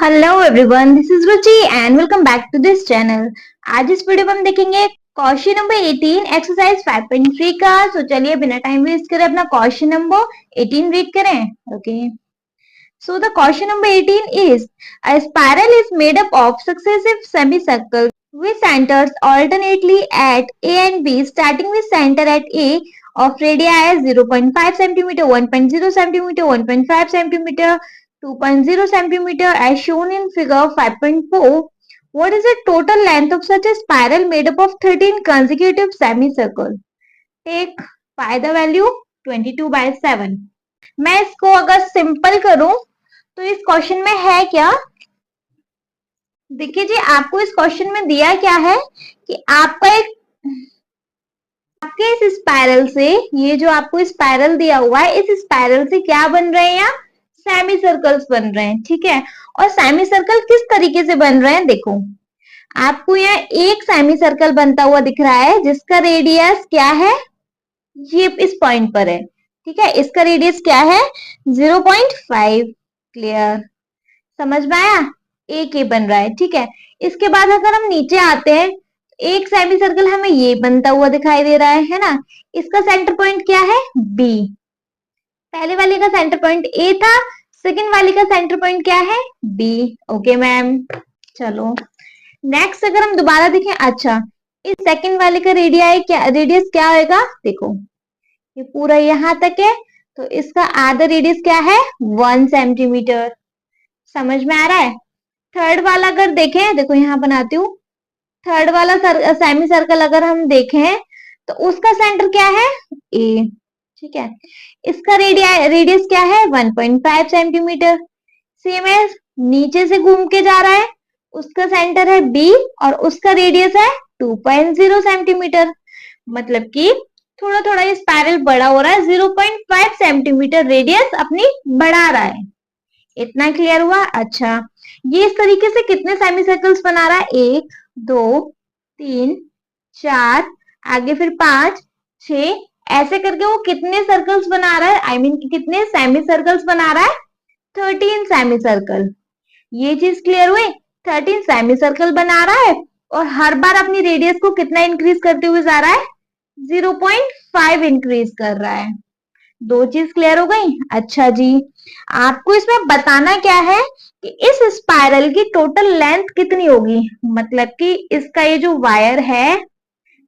Hello everyone, this is Ruchi and welcome back to this channel. आज इस video में हम देखेंगे क्वेश्चन नंबर 18 एक्सरसाइज 5.3 का। तो चलिए बिना टाइम वेस्ट करे अपना क्वेश्चन नंबर 18 रीड करें। Okay, so the question number 18 is a spiral is made up of successive semicircles with centers alternately at A and B, starting with center at A of radii as 0.5 cm, 1.0 cm, 1.5 cm, 2.0 cm as shown in figure 5.4. What is the total length of such a spiral made up of 13 consecutive semicircles? Take pi the value 22/7. मैं इसको अगर simple करूं तो इस question में है क्या? देखिए जी, आपको इस क्वेश्चन में दिया क्या है कि आपका एक आपके इस स्पाइरल से, ये जो आपको स्पाइरल दिया हुआ है, इस स्पाइरल से क्या बन रहे हैं? यहाँ सेमी सर्कल्स बन रहे हैं, ठीक है। और सेमी सर्कल किस तरीके से बन रहे हैं? देखो, आपको यहाँ एक सेमी सर्कल बनता हुआ दिख रहा है जिसका रेडियस क्या है? ये इस पॉइंट पर है, ठीक है। इसका रेडियस क्या है? 0.5। क्लियर, समझ में आया? एक ये बन रहा है, ठीक है। इसके बाद अगर हम नीचे आते हैं, एक सेमी सर्कल हमें ये बनता हुआ दिखाई दे रहा है ना। इसका सेंटर पॉइंट क्या है? बी। पहले वाले का सेंटर पॉइंट ए था, सेकंड वाले का सेंटर पॉइंट क्या है? बी। ओके मैम, चलो नेक्स्ट अगर हम दोबारा देखें, अच्छा इस सेकंड वाले का रेडियस क्या होगा? देखो, ये पूरा यहां तक है, तो इसका आधा रेडियस क्या है? 1 सेंटीमीटर। समझ में आ रहा है? थर्ड वाला अगर देखें, देखो यहां बनाती हूँ, थर्ड वाला सेमी सर्कल अगर हम देखें तो उसका सेंटर क्या है? ए, ठीक है। इसका रेडियस क्या है? 1.5 सेंटीमीटर। सेम है, नीचे से घूम के जा रहा है, उसका सेंटर है बी और उसका रेडियस है 2.0 सेंटीमीटर। मतलब कि थोड़ा थोड़ा ये स्पाइरल बड़ा हो रहा है, 0.5 सेंटीमीटर रेडियस अपनी बढ़ा रहा है। इतना क्लियर हुआ? अच्छा, ये इस तरीके से कितने सेमी सर्कल्स बना रहा है? 1 2 3 4, आगे फिर 5 6, ऐसे करके वो कितने सर्कल्स बना रहा है? आई मीन कितने सेमी सर्कल्स बना रहा है? 13 सेमी सर्कल। ये चीज क्लियर हुई? 13 सेमी सर्कल बना रहा है और हर बार अपनी रेडियस को कितना इंक्रीज करते हुए जा रहा है? 0.5 इंक्रीज कर रहा है। दो चीज क्लियर हो गई? अच्छा जी, आपको इसमें बताना क्या है कि इस स्पाइरल की टोटल लेंथ कितनी होगी। मतलब कि इसका ये जो वायर है,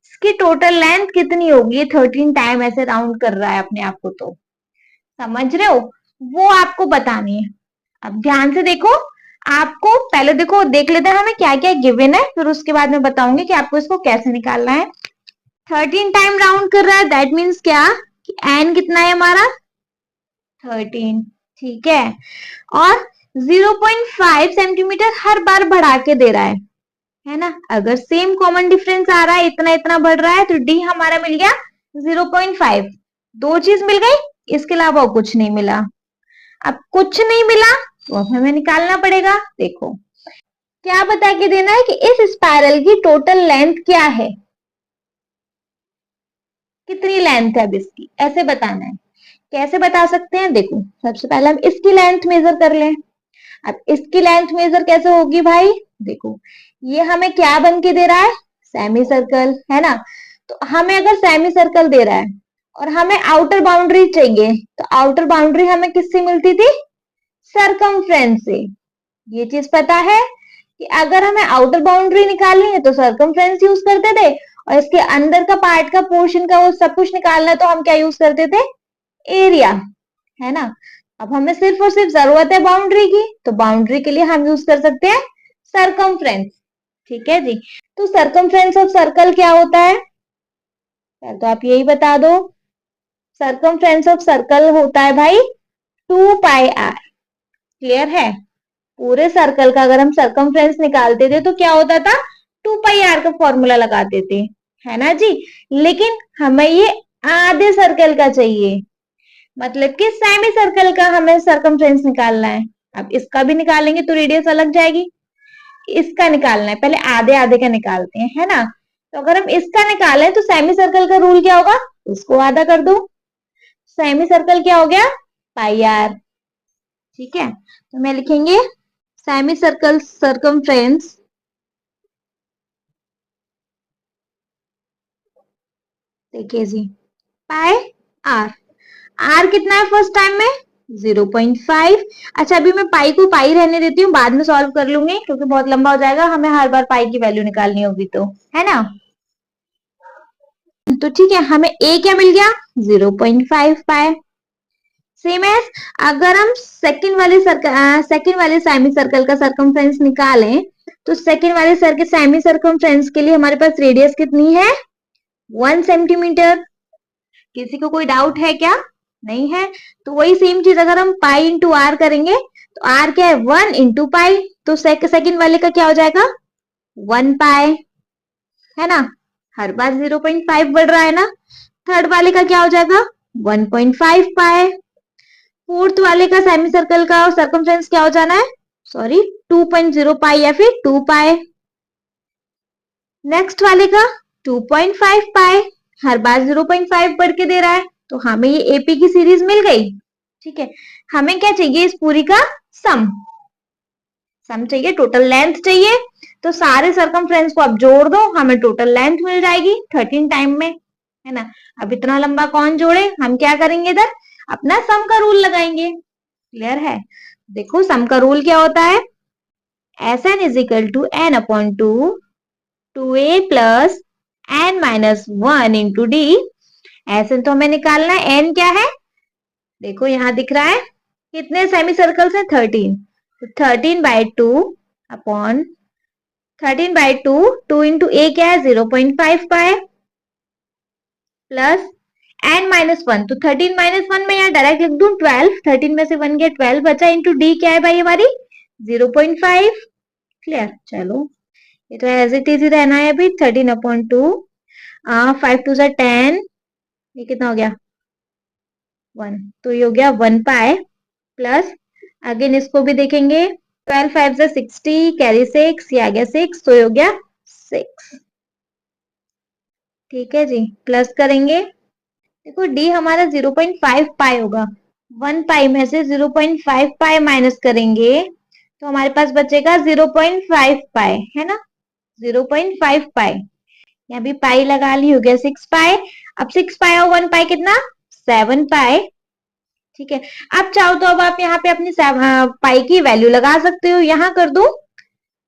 इसकी टोटल लेंथ कितनी होगी? 13 टाइम ऐसे राउंड कर रहा है अपने आप को, तो समझ रहे हो? वो आपको बतानी है। अब ध्यान से देखो, आपको पहले देखो देख लेते हैं हमें क्या क्या गिवन है, फिर उसके बाद में बताऊंगी कि आपको इसको कैसे निकालना है। 13 टाइम राउंड कर रहा है, दैट मीन्स क्या कि एन कितना है हमारा? 13, ठीक है। और 0.5 सेंटीमीटर हर बार बढ़ा के दे रहा है ना। अगर सेम कॉमन डिफरेंस आ रहा है, इतना इतना बढ़ रहा है, तो डी हमारा मिल गया 0.5। दो चीज मिल गई, इसके अलावा कुछ नहीं मिला। अब कुछ नहीं मिला तो अब हमें निकालना पड़ेगा। देखो, क्या बता के देना है कि इस स्पाइरल की टोटल लेंथ क्या है, कितनी लेंथ है अब इसकी, ऐसे बताना है। कैसे बता सकते हैं? देखो, सबसे पहले हम इसकी लेंथ मेजर कर लें। अब इसकी लेंथ मेजर कैसे होगी भाई? देखो, ये हमें क्या बन के दे रहा है? सेमी सर्कल, है ना। तो हमें अगर सेमी सर्कल दे रहा है और हमें आउटर बाउंड्री चाहिए, तो आउटर बाउंड्री हमें किससे मिलती थी? सरकमफ्रेंस से। ये चीज पता है कि अगर हमें आउटर बाउंड्री निकालनी है तो सरकमफ्रेंस यूज करते थे, और इसके अंदर का पार्ट का पोर्शन का वो सब कुछ निकालना है तो हम क्या यूज करते थे? एरिया, है ना। अब हमें सिर्फ और सिर्फ जरूरत है बाउंड्री की, तो बाउंड्री के लिए हम यूज कर सकते हैं सरकमफ्रेंस, ठीक है जी। तो सरकमफ्रेंस ऑफ सर्कल क्या होता है? तो आप यही बता दो। सरकमफ्रेंस ऑफ सर्कल होता है भाई 2πr। क्लियर है? पूरे सर्कल का अगर हम सरकमफ्रेंस निकालते थे तो क्या होता था? 2πr का फॉर्मूला लगाते थे, है ना जी। लेकिन हमें ये आधे सर्कल का चाहिए, मतलब कि सेमी सर्कल का हमें सरकमफ्रेंस निकालना है। अब इसका भी निकालेंगे तो रेडियस अलग जाएगी, इसका निकालना है, पहले आधे आधे का निकालते हैं, है ना। तो अगर हम इसका निकालें तो सेमी सर्कल का रूल क्या होगा? उसको आधा कर दो। सेमी सर्कल क्या हो गया? πr, ठीक है। तो मैं लिखेंगे सेमी सर्कल सर्कमफ्रेंस देखिए जी, पाई आर। आर कितना है फर्स्ट टाइम में 0.5। अच्छा अभी मैं पाई को पाई रहने देती हूँ, बाद में सॉल्व कर लूंगी क्योंकि बहुत लंबा हो जाएगा, हमें हर बार पाई की वैल्यू निकालनी होगी तो, है ना। तो ठीक है, हमें ए क्या मिल गया 0.5 पाई। सेम एज अगर हम सेकंड वाले सेमी सर्कल का सर्कमफ्रेंस निकालें तो सेकंड वाले सेमी सर्कमफ्रेंस के लिए हमारे पास रेडियस कितनी है 1 सेंटीमीटर। किसी को कोई डाउट है क्या? नहीं है। तो वही सेम चीज अगर हम पाई इंटू आर करेंगे तो आर क्या है 1 इंटू पाई, तो सेकंड वाले का क्या हो जाएगा 1 पाई, है ना। हर बार 0.5 बढ़ रहा है ना। थर्ड वाले का क्या हो जाएगा 1.5 पाई। फोर्थ वाले का सेमी सर्कल का सर्कमफ्रेंस क्या हो जाना है, सॉरी 2.0 पाई या फिर 2 पाई। नेक्स्ट वाले का 2.5 पाई, हर बार 0.5 बढ़ के दे रहा है, तो हमें ये एपी की सीरीज मिल गई। ठीक है, हमें क्या चाहिए इस पूरी का सम चाहिए, टोटल लेंथ चाहिए। तो सारे सर्कमफ्रेंस को आप जोड़ दो, हमें टोटल लेंथ मिल जाएगी 13 टाइम में, है ना। अब इतना लंबा कौन जोड़े, हम क्या करेंगे इधर अपना सम का रूल लगाएंगे। क्लियर है। देखो सम का रूल क्या होता है, S N is equal to N upon 2a plus N minus 1 into D. S N तो हमें निकालना है, एन क्या है देखो यहां दिख रहा है, कितने सेमी सर्कल्स है 13, तो 13/2 अपॉन 13/2, 2 इंटू ए क्या है 0.5 पाई प्लस एन माइनस 1, तो 13 माइनस 1 में यहाँ डायरेक्ट लिख दूं 12, 13 में से 1 गया 12 बचा, इंटू डी क्या है भाई हमारी 0.5। क्लियर, चलो ये तो एज इट इज रहना है अभी 13/2, 5 2 10, ये कितना हो गया 1, तो ये हो गया 1 पाई प्लस अगेन इसको भी देखेंगे 12 5 60 कैरी 6, ये आ गया 6, तो ये हो गया 6। ठीक है जी, प्लस करेंगे, देखो डी हमारा 0.5 पाई होगा, 1 पाई में से 0.5 पाई माइनस करेंगे तो हमारे पास बचेगा 0.5 पाई, है ना 0.5 पाई। यहाँ भी पाई लगा ली, हो गया 6 पाई। अब 6 पाई और 1 पाई कितना 7 पाई। ठीक है, अब चाहो तो अब आप यहाँ पे अपनी पाई की वैल्यू लगा सकते हो, यहाँ कर दो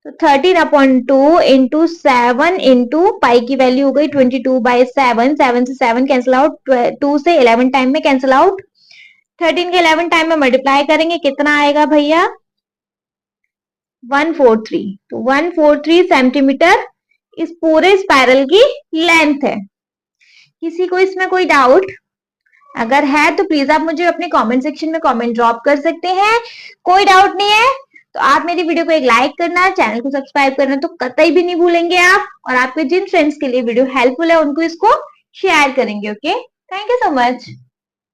तो 13/2 इंटू 7 इंटू पाई की वैल्यू हो गई 22/7, 7 से 7 कैंसिल आउट, 2 से 11 टाइम में कैंसिल आउट, 13 के 11 टाइम में मल्टीप्लाई करेंगे कितना आएगा भैया 143, तो 143 सेंटीमीटर इस पूरे स्पाइरल की लेंथ है। किसी को इसमें कोई डाउट अगर है तो प्लीज आप मुझे अपने कमेंट सेक्शन में कमेंट ड्रॉप कर सकते हैं। कोई डाउट नहीं है तो आप मेरी वीडियो को एक लाइक करना, चैनल को सब्सक्राइब करना तो कतई भी नहीं भूलेंगे आप, और आपके जिन फ्रेंड्स के लिए वीडियो हेल्पफुल है उनको इसको शेयर करेंगे। Okay, thank you so much.